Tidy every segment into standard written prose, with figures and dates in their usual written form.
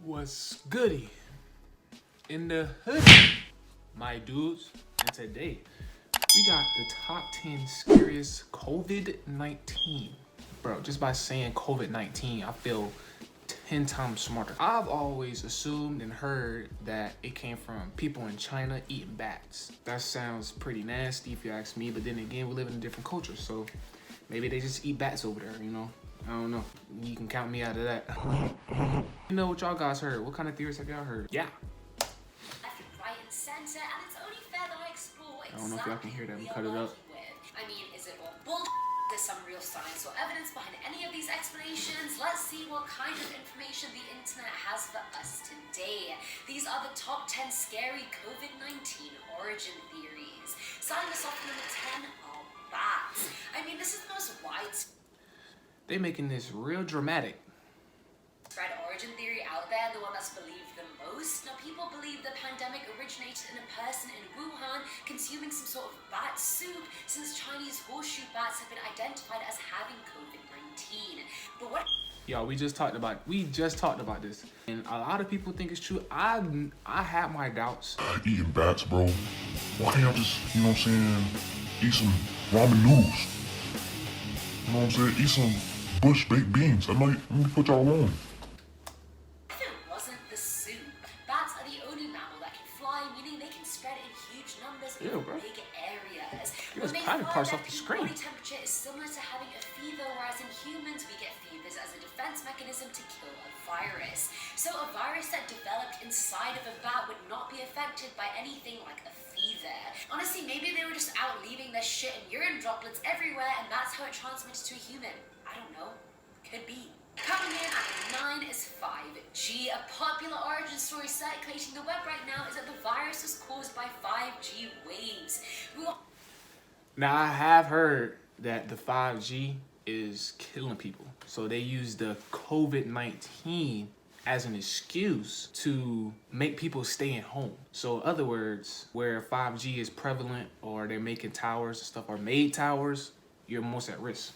What's goody in the hood, my dudes? And today we got the top 10 scariest COVID-19. Bro, just by saying COVID-19, I feel 10 times smarter. I've always assumed and heard that it came from people in China eating bats. That sounds pretty nasty if you ask me, but then again, we live in a different culture, so maybe they just eat bats over there, you know? I don't know. You can count me out of that. You know what y'all guys heard? What kind of theories have y'all heard? Yeah. Left, right, and center, and it's only fair that I explore I don't know if y'all can hear that. We cut it up. I mean, is it all bull? There's some real science or evidence behind any of these explanations. Let's see what kind of information the internet has for us today. These are the top 10 scary COVID-19 origin theories. Starting us off with number 10 are bats. I mean, this is the most widespread They making this real dramatic. origin theory out there, the one that's believed the most. Now, people believe the pandemic originated in a person in Wuhan consuming some sort of bat soup, since Chinese horseshoe bats have been identified as having COVID-19. But what? Y'all, we just talked about this, and a lot of people think it's true. I have my doubts. Eating bats, bro. Why can't y'all just, you know what I'm saying, eat some ramen noodles? You know what I'm saying? Eat some bush baked beans. Let me put y'all on. If it wasn't the soup, bats are the only mammal that can fly, meaning they can spread in huge numbers Ew, bro. in big areas. It was When they private fly, parts their off the peak screen. body temperature is similar to having a fever, whereas in humans we get fevers as a defense mechanism to kill a virus. So a virus that developed inside of a bat would not be affected by anything like a fever. Honestly, maybe they were just out leaving their shit and urine droplets everywhere, and that's how it transmitted to a human. I don't know. Could be. Coming in at 9 is 5G. A popular origin story circulating the web right now is that the virus was caused by 5G waves. Now, I have heard that the 5G is killing people. So they use the COVID-19 as an excuse to make people stay at home. So in other words, where 5G is prevalent or they're making towers and stuff, or made towers, you're most at risk.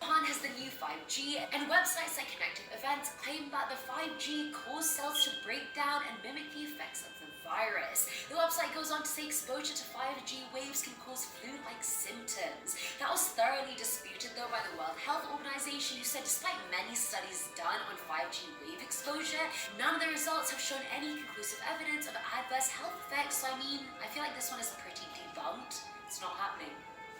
Wuhan has the new 5G, and websites that connect to events claim that the 5G caused cells to break down and mimic the effects of the virus. The website goes on to say exposure to 5G waves can cause flu-like symptoms. That was thoroughly disputed though by the World Health Organization, who said despite many studies done on 5G wave exposure, none of the results have shown any conclusive evidence of adverse health effects. So I mean, I feel like this one is pretty debunked. It's not happening.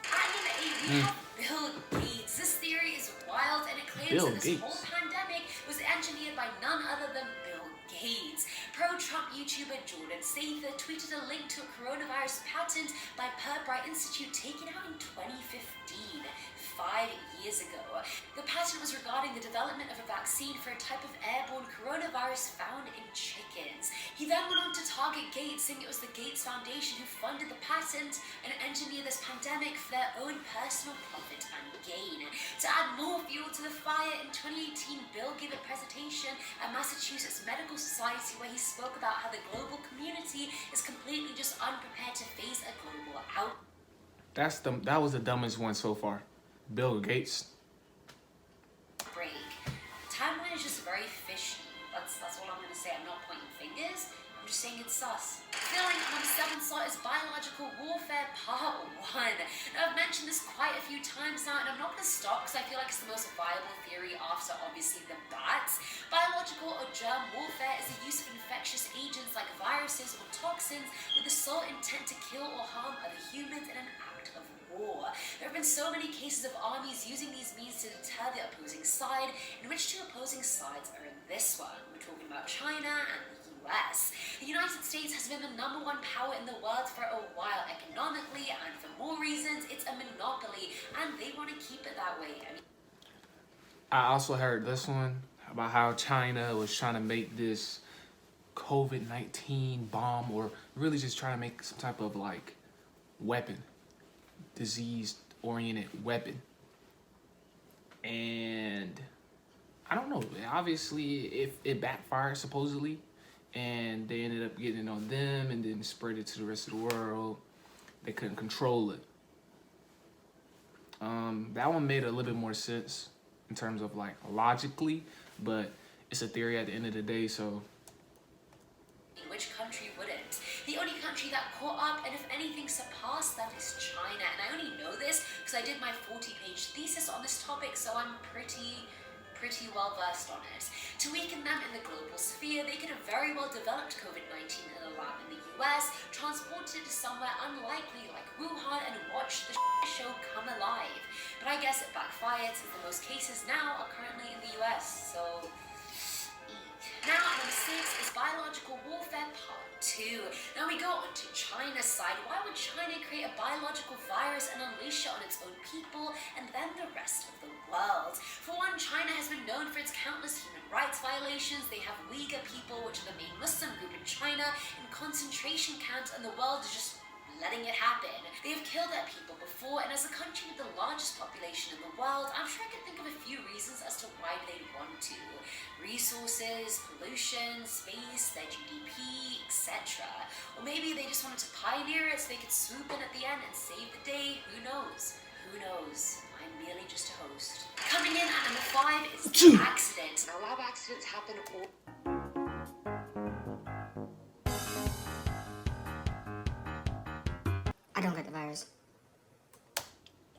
At number 8, we have Bill Gates. This theory is wild, and it claims Bill that this Gates. whole pandemic was engineered by none other than Bill Gates. Pro-Trump YouTuber Jordan Sather tweeted a link to a coronavirus patent by Pirbright Institute taken out in 2015. 5 years ago. The patent was regarding the development of a vaccine for a type of airborne coronavirus found in chickens. He then went on to target Gates, saying it was the Gates Foundation who funded the patent and engineered this pandemic for their own personal profit and gain. To add more fuel to the fire, in 2018, Bill gave a presentation at Massachusetts Medical Society where he spoke about how the global community is completely just unprepared to face a global outbreak. That was the dumbest one so far. Bill Gates. Timeline is just very fishy. That's all I'm going to say. I'm not pointing fingers. I'm just saying it's sus. Filling on the 7th slot is Biological Warfare Part 1. Now, I've mentioned this quite a few times now, and I'm not going to stop because I feel like it's the most viable theory after, obviously, the bats. Biological or germ warfare is the use of infectious agents like viruses or toxins with the sole intent to kill or harm other humans in an act of war. There have been so many cases of armies using these means to deter the opposing side, in which two opposing sides are in this one. We're talking about China and the US. The United States has been the #1 power in the world for a while economically, and for more reasons, it's a monopoly, and they want to keep it that way. I also heard this one about how China was trying to make this COVID-19 bomb, or really just trying to make some type of like weapon, disease-oriented weapon. And I don't know, obviously if it backfired supposedly, and they ended up getting it on them and then spread it to the rest of the world, they couldn't control it. That one made a little bit more sense in terms of like logically, but it's a theory at the end of the day, so. Which country wouldn't? The only country that caught up and if anything surpassed that is China. And I only know this because I did my 40-page thesis on this topic, so I'm pretty well versed on it. To weaken them in the global sphere, they could have very well developed COVID-19 in a lab in the US, transported it to somewhere unlikely like Wuhan, and watched the show come alive. But I guess it backfired since the most cases now are currently in the US, so... Now, number 6 is biological warfare part 2. Now we go on to China's side. Why would China create a biological virus and unleash it on its own people and then the rest of the world? For one, China has been known for its countless human rights violations. They have Uyghur people, which are the main Muslim group in China, in concentration camps, and the world is just letting it happen. They have killed their people before, and as a country with the largest population in the world, I'm sure I could think of a few reasons as to why they'd want to. Resources, pollution, space, their GDP, etc. Or maybe they just wanted to pioneer it so they could swoop in at the end and save the day. Who knows? Who knows? I'm merely just a host. Coming in at number 5 is accident. Now, lab accidents happen all... I don't get the virus.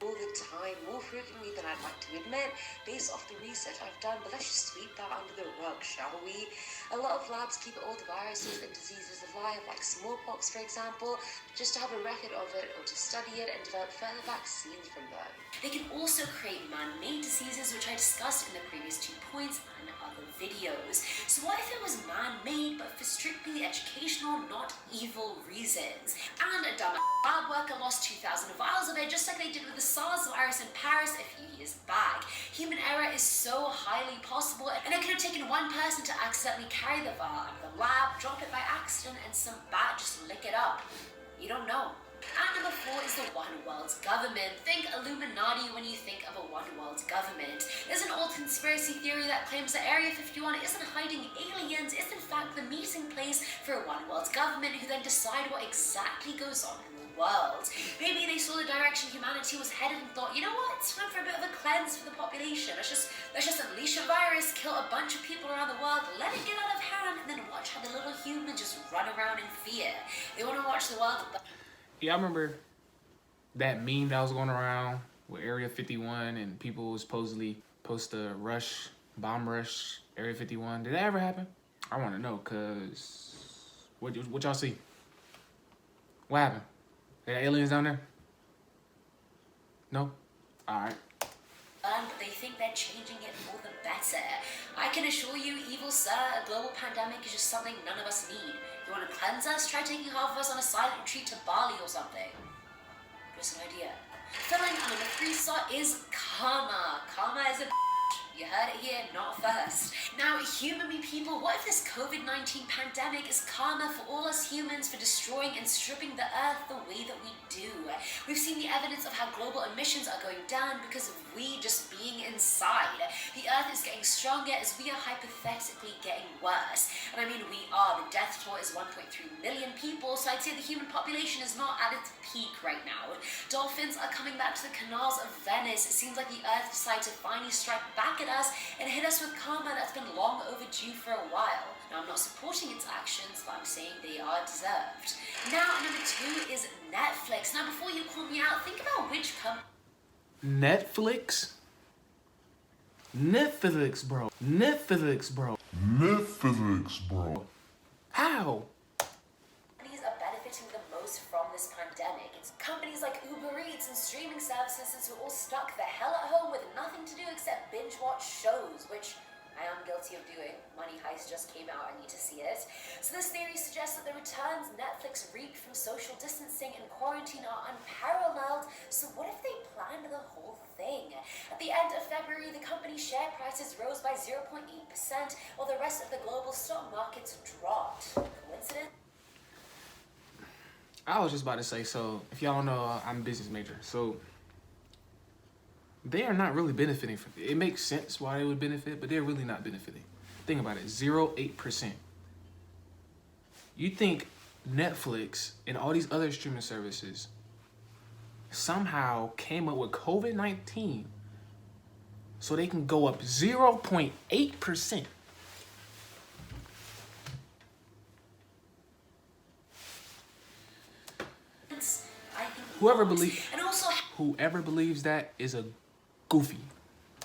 All the time, more frequently than I'd like to admit, based off the research I've done, but let's just sweep that under the rug, shall we? A lot of labs keep all the viruses and diseases alive, like smallpox, for example, just to have a record of it or to study it and develop further vaccines from them. They can also create man-made diseases, which I discussed in the previous 2 points and other videos. So what if it was man-made, but for strictly educational, not evil reasons? And a dumb lab worker lost 2,000 vials of it, just like they did with the SARS virus in Paris a few years back. Human error is so highly possible, and it could have taken one person to accidentally carry the vial out of the lab, drop it by accident, and some bat just lick it up. You don't know. And number 4 is the One World Government. Think Illuminati when you think of a One World Government. There's an old conspiracy theory that claims that Area 51 isn't hiding aliens, it's in fact the meeting place for a One World Government who then decide what exactly goes on in the world. Maybe they saw the direction humanity was headed and thought, you know what, it's time for a bit of a cleanse for the population. Let's just unleash a virus, kill a bunch of people around the world, let it get out of hand, and then watch how the little humans just run around in fear. They want to watch the world... Yeah, I remember that meme that was going around with Area 51 and people was supposedly supposed to bomb rush Area 51. Did that ever happen? I want to know, cause what y'all see? What happened? There are aliens down there? No? All right. But they think they're changing it for the better. I can assure you, evil sir, a global pandemic is just something none of us need. You want to cleanse us? Try taking half of us on a silent retreat to Bali or something. Just an idea. Filling on number 3 slot is karma. Karma is a... You heard it here, not first. Now, humor me people, what if this COVID-19 pandemic is karma for all us humans for destroying and stripping the earth the way that we do? We've seen the evidence of how global emissions are going down because of we just being inside. The earth is getting stronger as we are hypothetically getting worse. And I mean, we are. The death toll is 1.3 million people, so I'd say the human population is not at its peak right now. Dolphins are coming back to the canals of Venice. It seems like the earth decided to finally strike back at us and hit us with karma that's been long overdue for a while. Now, I'm not supporting its actions, but I'm saying they are deserved. Now, number 2 is Netflix. Now, before you call me out, think about which Netflix? Netflix, bro. Netflix, bro. Netflix, bro. How? companies are benefiting the most from this pandemic. It's companies like Uber Eats and streaming services, since we're all stuck the hell at home with nothing to do except binge watch shows, which I am guilty of doing. Money Heist just came out, I need to see it. So this theory suggests that the returns Netflix reaped from social distancing and quarantine are unparalleled, so what if they planned the whole thing? At the end of February, the company's share prices rose by 0.8%, while the rest of the global stock markets dropped. Coincidence? I was just about to say, so if y'all don't know, I'm a business major, so they are not really benefiting from it. It makes sense why they would benefit, but they're really not benefiting. Think about it, 0.8%. You think Netflix and all these other streaming services somehow came up with COVID-19 so they can go up 0.8%. And also whoever believes that is a goofy.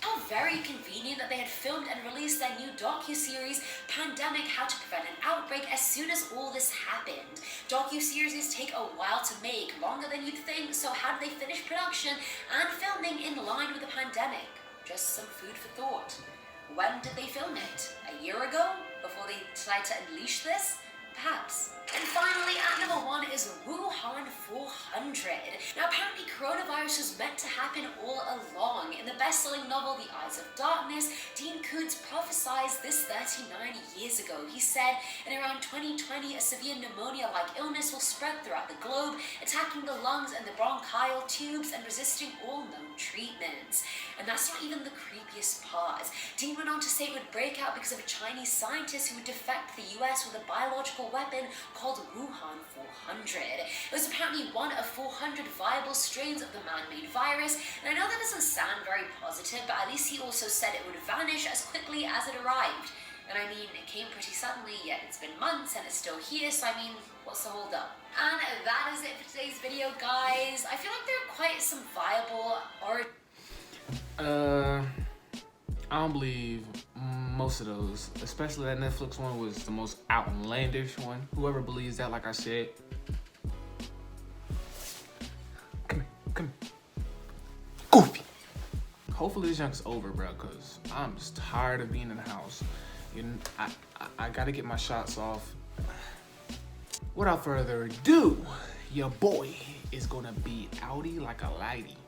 how very convenient that they had filmed and released their new docu-series, Pandemic: How to Prevent an Outbreak, as soon as all this happened. Docu-series take a while to make, longer than you'd think, so how did they finish production and filming in line with the pandemic? Just some food for thought. When did they film it? A year ago? Before they decided to unleash this? Perhaps. And finally, at number 1 is Wuhan 400. Now, apparently coronavirus was meant to happen all along. In the best-selling novel, The Eyes of Darkness, Dean Koontz prophesied this 39 years ago. He said, in around 2020, a severe pneumonia-like illness will spread throughout the globe, attacking the lungs and the bronchial tubes and resisting all known treatments. And that's not even the creepiest part. Dean went on to say it would break out because of a Chinese scientist who would defect the US with a biological weapon called Wuhan 400. It was apparently one of 400 viable strains of the man-made virus, and I know that doesn't sound very positive, but at least he also said it would vanish as quickly as it arrived. And I mean, it came pretty suddenly, yet it's been months and it's still here, so I mean, what's the hold up? And that is it for today's video, guys. I feel like there are quite some viable I don't believe most of those, especially that Netflix one was the most outlandish one. Whoever believes that, like I said, come here. Goofy. Hopefully this junk's over, bro, because I'm just tired of being in the house. I gotta get my shots off. Without further ado, your boy is gonna be outie like a lady.